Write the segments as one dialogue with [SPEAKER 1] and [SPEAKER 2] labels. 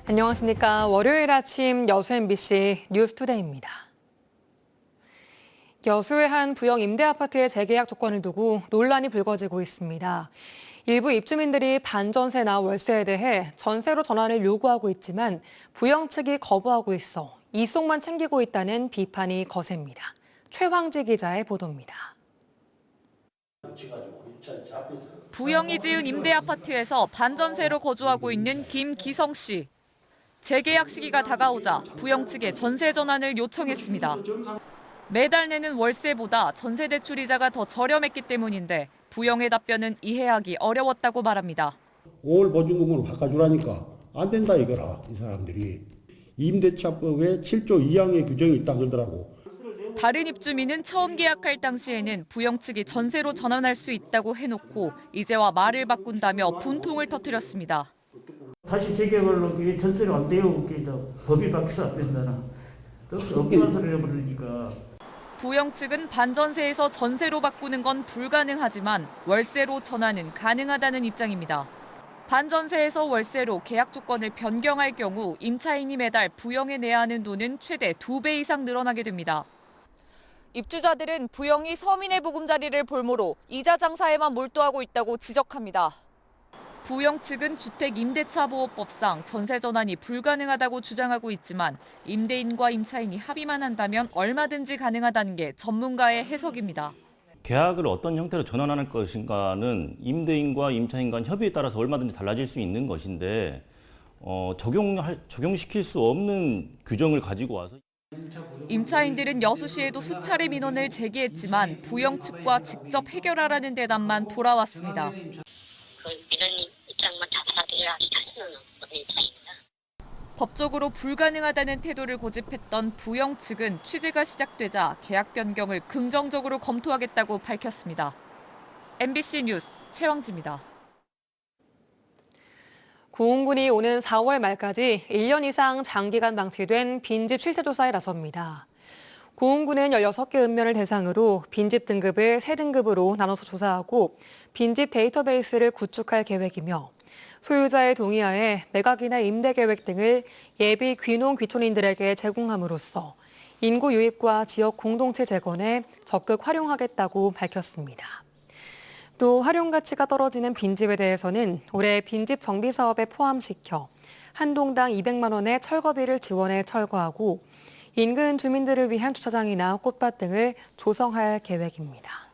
[SPEAKER 1] 안녕하십니까. 월요일 아침 여수 MBC 뉴스투데이입니다. 여수의 한 부영 임대아파트의 재계약 조건을 두고 논란이 불거지고 있습니다. 일부 입주민들이 반전세나 월세에 대해 전세로 전환을 요구하고 있지만 부영 측이 거부하고 있어 이속만 챙기고 있다는 비판이 거셉니다. 최황지 기자의 보도입니다.
[SPEAKER 2] 부영이 지은 임대아파트에서 반전세로 거주하고 있는 김기성 씨. 재계약 시기가 다가오자 부영 측에 전세 전환을 요청했습니다. 매달 내는 월세보다 전세 대출 이자가 더 저렴했기 때문인데 부영의 답변은 이해하기 어려웠다고 말합니다.
[SPEAKER 3] 5월 보증금으로 바꿔주라니까 안 된다 이거라. 이 사람들이 임대차법에 7조 2항의 규정이 있다 그러더라고.
[SPEAKER 2] 다른 입주민은 처음 계약할 당시에는 부영 측이 전세로 전환할 수 있다고 해놓고 이제와 말을 바꾼다며 분통을 터뜨렸습니다.
[SPEAKER 4] 다시 재계약을 전세가 안 돼요. 법이 바뀌어서 안 된다나. 또 엉뚱한 소리를 해버리니까.
[SPEAKER 2] 부영 측은 반전세에서 전세로 바꾸는 건 불가능하지만 월세로 전환은 가능하다는 입장입니다. 반전세에서 월세로 계약 조건을 변경할 경우 임차인이 매달 부영에 내야 하는 돈은 최대 2배 이상 늘어나게 됩니다. 입주자들은 부영이 서민의 보금자리를 볼모로 이자 장사에만 몰두하고 있다고 지적합니다. 부영 측은 주택임대차보호법상 전세 전환이 불가능하다고 주장하고 있지만 임대인과 임차인이 합의만 한다면 얼마든지 가능하다는 게 전문가의 해석입니다.
[SPEAKER 5] 계약을 어떤 형태로 전환할 것인가는 임대인과 임차인 간 협의에 따라서 얼마든지 달라질 수 있는 것인데 적용시킬 수 없는 규정을 가지고 와서
[SPEAKER 2] 임차인들은 여수시에도 수차례 민원을 제기했지만 부영 측과 직접 해결하라는 대답만 돌아왔습니다.
[SPEAKER 6] 이런 입장만 다 받아들이라 자신은 없는 입장입니다.
[SPEAKER 2] 법적으로 불가능하다는 태도를 고집했던 부영 측은 취재가 시작되자 계약 변경을 긍정적으로 검토하겠다고 밝혔습니다. MBC 뉴스 최황지입니다.
[SPEAKER 1] 고흥군이 오는 4월 말까지 1년 이상 장기간 방치된 빈집 실태조사에 나섭니다. 고흥군은 16개 읍면을 대상으로 빈집 등급을 3등급으로 나눠서 조사하고 빈집 데이터베이스를 구축할 계획이며 소유자의 동의하에 매각이나 임대 계획 등을 예비 귀농 귀촌인들에게 제공함으로써 인구 유입과 지역 공동체 재건에 적극 활용하겠다고 밝혔습니다. 또 활용 가치가 떨어지는 빈집에 대해서는 올해 빈집 정비 사업에 포함시켜 한 동당 200만 원의 철거비를 지원해 철거하고 인근 주민들을 위한 주차장이나 꽃밭 등을 조성할 계획입니다.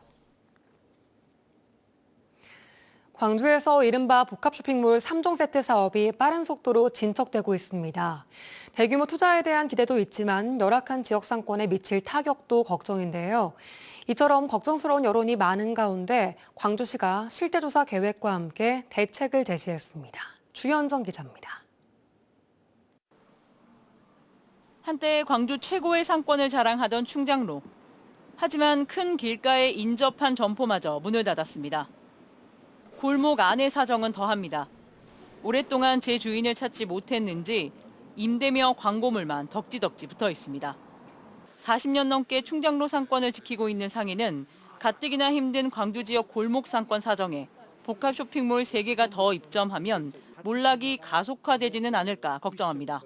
[SPEAKER 1] 광주에서 이른바 복합 쇼핑몰 3종 세트 사업이 빠른 속도로 진척되고 있습니다. 대규모 투자에 대한 기대도 있지만 열악한 지역 상권에 미칠 타격도 걱정인데요. 이처럼 걱정스러운 여론이 많은 가운데 광주시가 실태조사 계획과 함께 대책을 제시했습니다. 주현정 기자입니다.
[SPEAKER 7] 한때 광주 최고의 상권을 자랑하던 충장로. 하지만 큰 길가에 인접한 점포마저 문을 닫았습니다. 골목 안의 사정은 더합니다. 오랫동안 제 주인을 찾지 못했는지 임대며 광고물만 덕지덕지 붙어 있습니다. 40년 넘게 충장로 상권을 지키고 있는 상인은 가뜩이나 힘든 광주 지역 골목 상권 사정에 복합 쇼핑몰 3개가 더 입점하면 몰락이 가속화되지는 않을까 걱정합니다.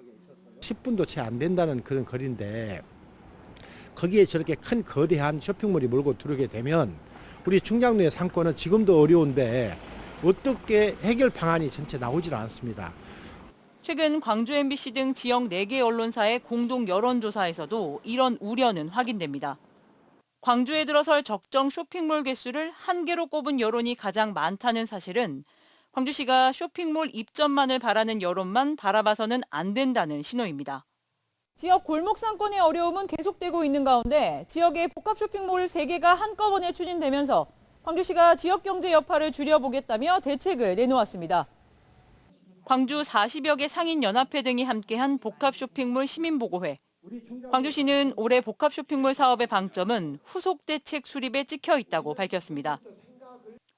[SPEAKER 3] 10분도 채 안 된다는 그런 거리인데 거기에 저렇게 큰 거대한 쇼핑몰이 몰고 들어오게 되면 우리 충장로의 상권은 지금도 어려운데 어떻게 해결 방안이 전체 나오질 않습니다.
[SPEAKER 7] 최근 광주 MBC 등 지역 4개 언론사의 공동 여론조사에서도 이런 우려는 확인됩니다. 광주에 들어설 적정 쇼핑몰 개수를 1개로 꼽은 여론이 가장 많다는 사실은 광주시가 쇼핑몰 입점만을 바라는 여론만 바라봐서는 안 된다는 신호입니다.
[SPEAKER 8] 지역 골목 상권의 어려움은 계속되고 있는 가운데 지역의 복합 쇼핑몰 3개가 한꺼번에 추진되면서 광주시가 지역 경제 여파를 줄여보겠다며 대책을 내놓았습니다.
[SPEAKER 7] 광주 40여 개 상인연합회 등이 함께한 복합 쇼핑몰 시민보고회. 광주시는 올해 복합 쇼핑몰 사업의 방점은 후속 대책 수립에 찍혀 있다고 밝혔습니다.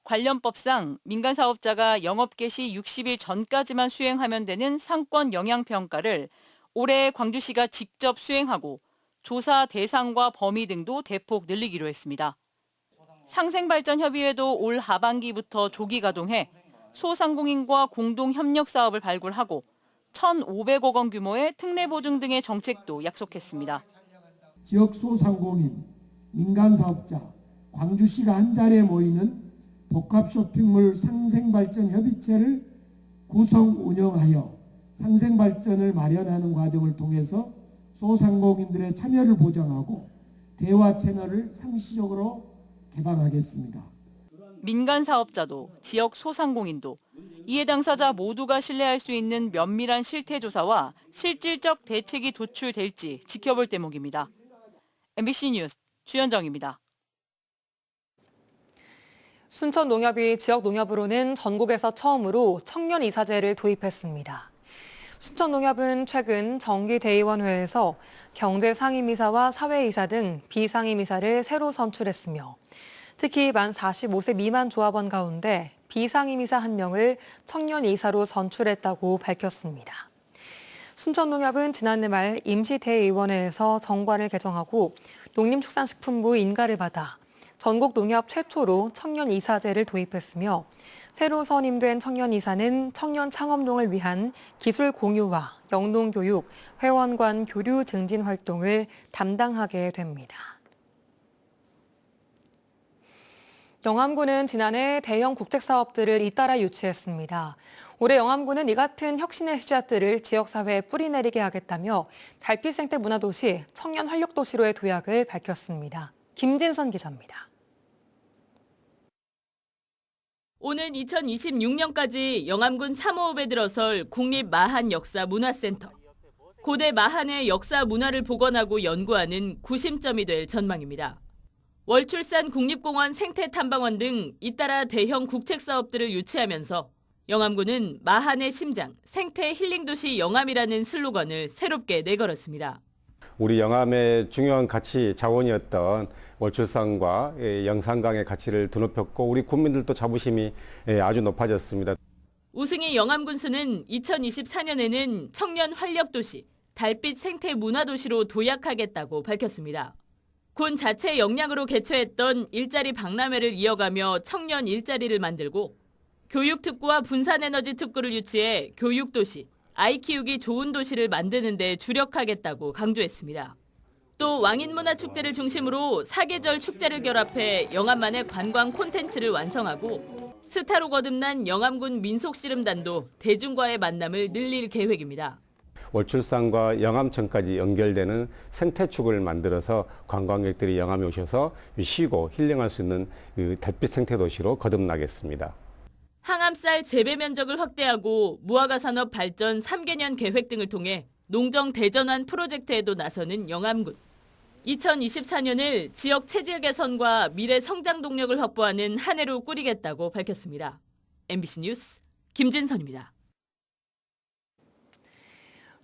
[SPEAKER 7] 관련법상 민간 사업자가 영업 개시 60일 전까지만 수행하면 되는 상권 영향평가를 올해 광주시가 직접 수행하고 조사 대상과 범위 등도 대폭 늘리기로 했습니다. 상생발전협의회도 올 하반기부터 조기 가동해 소상공인과 공동 협력 사업을 발굴하고 1,500억 원 규모의 특례 보증 등의 정책도 약속했습니다.
[SPEAKER 9] 지역 소상공인, 민간사업자, 광주시가 한자리에 모이는 복합 쇼핑몰 상생발전 협의체를 구성 운영하여 상생발전을 마련하는 과정을 통해서 소상공인들의 참여를 보장하고 대화 채널을 상시적으로 개방하겠습니다.
[SPEAKER 7] 민간 사업자도 지역 소상공인도 이해 당사자 모두가 신뢰할 수 있는 면밀한 실태 조사와 실질적 대책이 도출될지 지켜볼 대목입니다. MBC 뉴스 주현정입니다.
[SPEAKER 1] 순천농협이 지역농협으로는 전국에서 처음으로 청년이사제를 도입했습니다. 순천농협은 최근 정기대의원회에서 경제상임이사와 사회이사 등 비상임이사를 새로 선출했으며 특히 만 45세 미만 조합원 가운데 비상임이사 1명을 청년이사로 선출했다고 밝혔습니다. 순천농협은 지난해 말 임시대의원회에서 정관을 개정하고 농림축산식품부 인가를 받아 전국 농협 최초로 청년이사제를 도입했으며 새로 선임된 청년이사는 청년 창업농을 위한 기술 공유와 영농교육, 회원 간 교류 증진 활동을 담당하게 됩니다. 영암군은 지난해 대형 국책사업들을 잇따라 유치했습니다. 올해 영암군은 이 같은 혁신의 씨앗들을 지역사회에 뿌리내리게 하겠다며 달빛 생태 문화도시, 청년 활력도시로의 도약을 밝혔습니다. 김진선 기자입니다.
[SPEAKER 2] 오는 2026년까지 영암군 3호읍에 들어설 국립마한역사문화센터. 고대 마한의 역사 문화를 복원하고 연구하는 구심점이 될 전망입니다. 월출산 국립공원 생태탐방원 등 잇따라 대형 국책사업들을 유치하면서 영암군은 마한의 심장, 생태 힐링도시 영암이라는 슬로건을 새롭게 내걸었습니다.
[SPEAKER 10] 우리 영암의 중요한 가치 자원이었던 월출산과 영산강의 가치를 드높였고 우리 국민들도 자부심이 아주 높아졌습니다.
[SPEAKER 2] 우승희 영암군수는 2024년에는 청년 활력도시, 달빛 생태 문화도시로 도약하겠다고 밝혔습니다. 군 자체 역량으로 개최했던 일자리 박람회를 이어가며 청년 일자리를 만들고 교육특구와 분산에너지 특구를 유치해 교육도시, 아이 키우기 좋은 도시를 만드는 데 주력하겠다고 강조했습니다. 또 왕인문화축제를 중심으로 사계절 축제를 결합해 영암만의 관광 콘텐츠를 완성하고 스타로 거듭난 영암군 민속씨름단도 대중과의 만남을 늘릴 계획입니다.
[SPEAKER 10] 월출산과 영암천까지 연결되는 생태축을 만들어서 관광객들이 영암에 오셔서 쉬고 힐링할 수 있는 달빛 생태도시로 거듭나겠습니다.
[SPEAKER 2] 항암쌀 재배 면적을 확대하고 무화과 산업 발전 3개년 계획 등을 통해 농정 대전환 프로젝트에도 나서는 영암군. 2024년을 지역 체질 개선과 미래 성장 동력을 확보하는 한 해로 꾸리겠다고 밝혔습니다. MBC 뉴스 김진선입니다.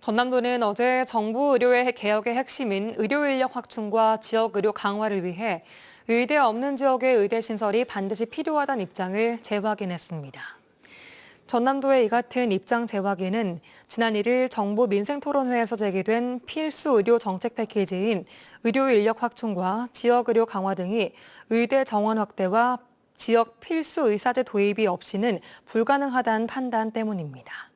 [SPEAKER 1] 전남도는 어제 정부 의료의 개혁의 핵심인 의료 인력 확충과 지역 의료 강화를 위해 의대 없는 지역의 의대 신설이 반드시 필요하다는 입장을 재확인했습니다. 전남도의 이 같은 입장 재확인은 지난 1일 정부 민생토론회에서 제기된 필수 의료 정책 패키지인 의료 인력 확충과 지역 의료 강화 등이 의대 정원 확대와 지역 필수 의사제 도입이 없이는 불가능하다는 판단 때문입니다.